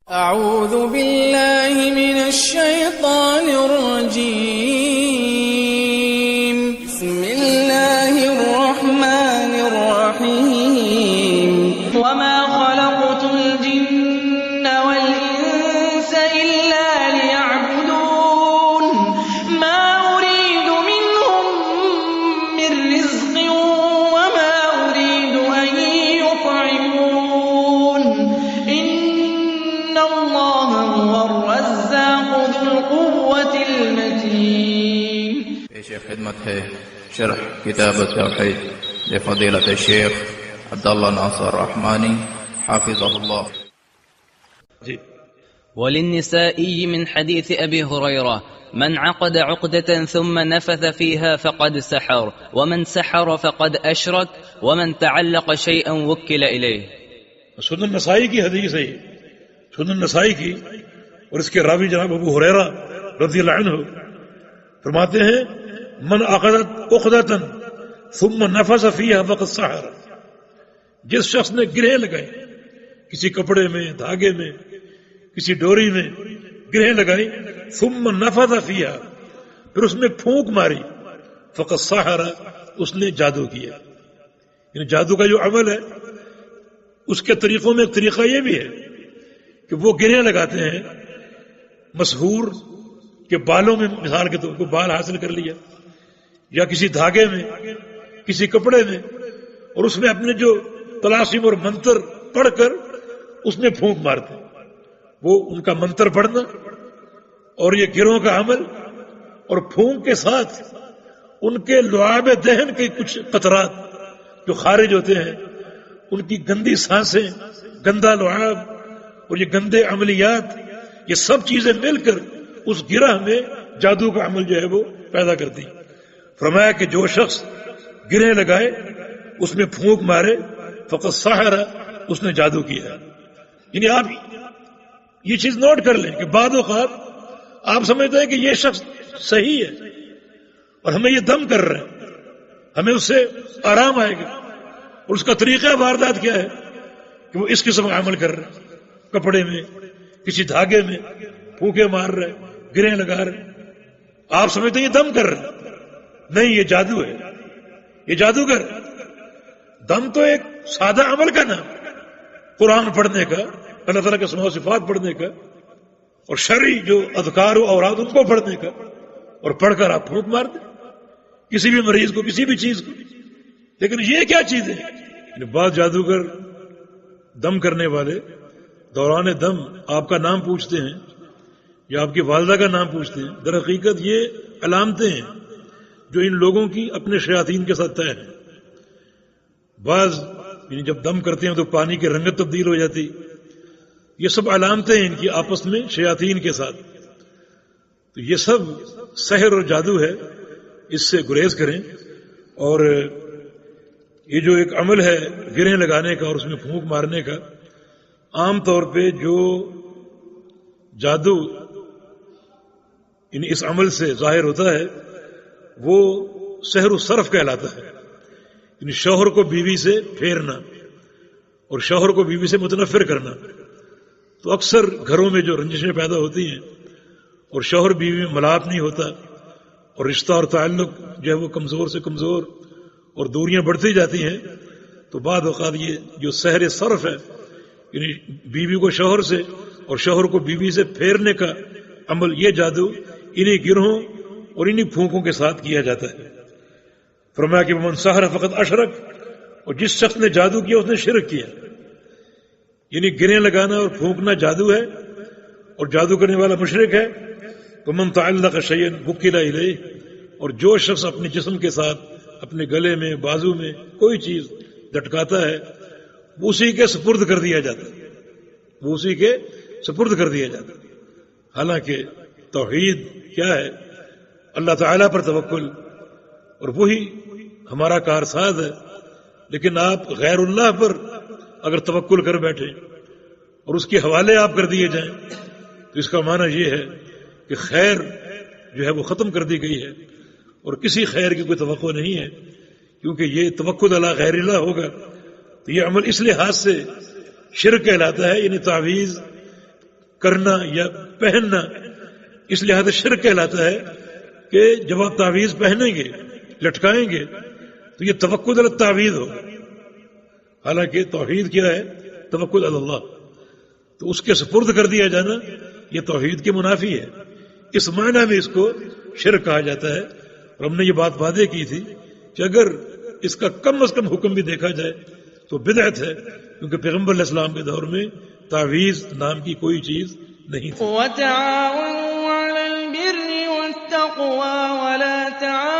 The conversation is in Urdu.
أعوذ بالله من الشيطان الرجيم. بسم الله الرحمن الرحيم. وما خلقت الجن والإنس إلا ليعبدون ما أريد منهم من رزق وما أريد أن يطعمون إن الله هو الرزاق ذو القوة المتين. پیش خدمت ہے شرح کتاب التوحید لفضیلۃ الشیخ عبداللہ ناصر رحمانی حافظہ اللہ. وللنسائي من حديث أبي هريرة من عقد عقدة ثم نفث فيها فقد سحر ومن سحر فقد أشرك ومن تعلق شيئا وكل إليه. سنن نسائی کی حدیث ہے، سنن نسائی کی، اور اس کے راوی جناب ابو ہریرہ رضی اللہ عنہ فرماتے ہیں من عقدت عقدة ثم نفث فيها فقد سحر. جس شخص نے گرہ لگائی کسی کپڑے میں، دھاگے میں، کسی ڈوری میں گرہ لگائی، ثم نفث فيها، پھر اس میں پھونک ماری، فقد سحر، اس نے جادو کیا. یعنی جادو کا جو عمل ہے اس کے طریقوں میں ایک طریقہ یہ بھی ہے کہ وہ گرہ لگاتے ہیں مسحور کے بالوں میں، مثال کے طور پر بال حاصل کر لیا، یا کسی دھاگے میں، کسی کپڑے میں، اور اس میں اپنے جو طلاسم اور منتر پڑھ کر اس میں پھونک مارتے ہیں. وہ ان کا منتر پڑھنا اور یہ گروہ کا عمل، اور پھونک کے ساتھ ان کے لعاب دہن کے کچھ قطرات جو خارج ہوتے ہیں، ان کی گندی سانسیں، گندا لعاب اور یہ گندے عملیات، یہ سب چیزیں مل کر اس گرہ میں جادو کا عمل جو ہے وہ پیدا کرتی. فرمایا کہ جو شخص گرہ لگائے، اس میں پھونک مارے، فقط سحر، اس نے جادو کیا. یعنی آپ یہ چیز نوٹ کر لیں کہ بعض اوقات آپ سمجھتے ہیں کہ یہ شخص صحیح ہے اور ہمیں یہ دم کر رہا ہے، ہمیں اس سے آرام آئے گا، اور اس کا طریقہ واردات کیا ہے کہ وہ اس قسم کا عمل کر رہے ہیں، کپڑے میں، کسی دھاگے میں پھونکے مار رہے، گرہ لگا رہے. آپ سمجھتے ہیں یہ دم کر رہے، نہیں، یہ جادو ہے، یہ جادوگر. دم تو ایک سادہ عمل کا نام، قرآن پڑھنے کا، اللہ تعالیٰ کے اسماء و صفات پڑھنے کا، اور شرعی جو اذکار و اوراد ان کو پڑھنے کا، اور پڑھ کر آپ پھونک مار دیں کسی بھی مریض کو، کسی بھی چیز کو. لیکن یہ کیا چیز ہے؟ بعض جادوگر دم کرنے والے دوران دم آپ کا نام پوچھتے ہیں یا آپ کی والدہ کا نام پوچھتے ہیں. در حقیقت یہ علامتیں ہیں جو ان لوگوں کی اپنے شیاطین کے ساتھ طے ہیں. بعض یعنی جب دم کرتے ہیں تو پانی کی رنگت تبدیل ہو جاتی، یہ سب علامتیں ہیں ان کی آپس میں شیاطین کے ساتھ. تو یہ سب سحر اور جادو ہے، اس سے گریز کریں. اور یہ جو ایک عمل ہے گرہ لگانے کا اور اس میں پھونک مارنے کا، عام طور پہ جو جادو یعنی اس عمل سے ظاہر ہوتا ہے وہ سحر و صرف کہلاتا ہے. یعنی شوہر کو بیوی سے پھیرنا اور شوہر کو بیوی سے متنفر کرنا. تو اکثر گھروں میں جو رنجشیں پیدا ہوتی ہیں اور شوہر بیوی میں ملاپ نہیں ہوتا اور رشتہ اور تعلق جو ہے وہ کمزور سے کمزور اور دوریاں بڑھتی جاتی ہیں، تو بعض اوقات یہ جو سحر صرف ہے، یعنی بیوی کو شوہر سے اور شوہر کو بیوی سے پھیرنے کا عمل، یہ جادو انہی گروہوں اور انہی پھونکوں کے ساتھ کیا جاتا ہے. فرمایا کہ من سحر فقط اشرک، اور جس شخص نے جادو کیا اس نے شرک کیا. یعنی گرہ لگانا اور پھونکنا جادو ہے اور جادو کرنے والا مشرک ہے. تو من تعلق شیئا وکل الیہ، اور جو شخص اپنے جسم کے ساتھ اپنے گلے میں، بازو میں کوئی چیز لٹکاتا ہے، وہ اسی کے سپرد کر دیا جاتا ہے، وہ اسی کے سپرد کر دیا جاتا ہے. حالانکہ توحید کیا ہے؟ اللہ تعالیٰ پر توکل، اور وہی ہمارا کارساز ہے. لیکن آپ غیر اللہ پر اگر توکل کر بیٹھیں اور اس کے حوالے آپ کر دیے جائیں تو اس کا معنی یہ ہے کہ خیر جو ہے وہ ختم کر دی گئی ہے اور کسی خیر کی کوئی توقع نہیں ہے، کیونکہ یہ توکل علی gheriLLAH ہوگا تو یہ عمل اس لحاظ سے شرک کہلاتا ہے. یعنی تعویذ کرنا یا پہننا اس لحاظ سے شرک کہلاتا ہے کہ جب آپ تعویذ پہنیں گے لٹکائیں گے تو یہ توکل علی التعویذ ہوگا، حالانکہ توحید کیا ہے؟ توکل علی اللہ، تو اس کے سپرد کر دیا جانا یہ توحید کے منافی ہے، اس معنی میں اس کو شرک کہا جاتا ہے۔ اور ہم نے یہ بات واضح کی تھی کہ اگر اس کا کم از کم حکم بھی دیکھا جائے تو بدعت ہے، کیونکہ پیغمبر علیہ السلام کے دور میں تعویذ نام کی کوئی چیز نہیں تھی۔ وَتَعَاوَنُوا عَلَى الْبِرِّ وَالتَّقْوَىٰ وَلَا تَعَاوَنُوا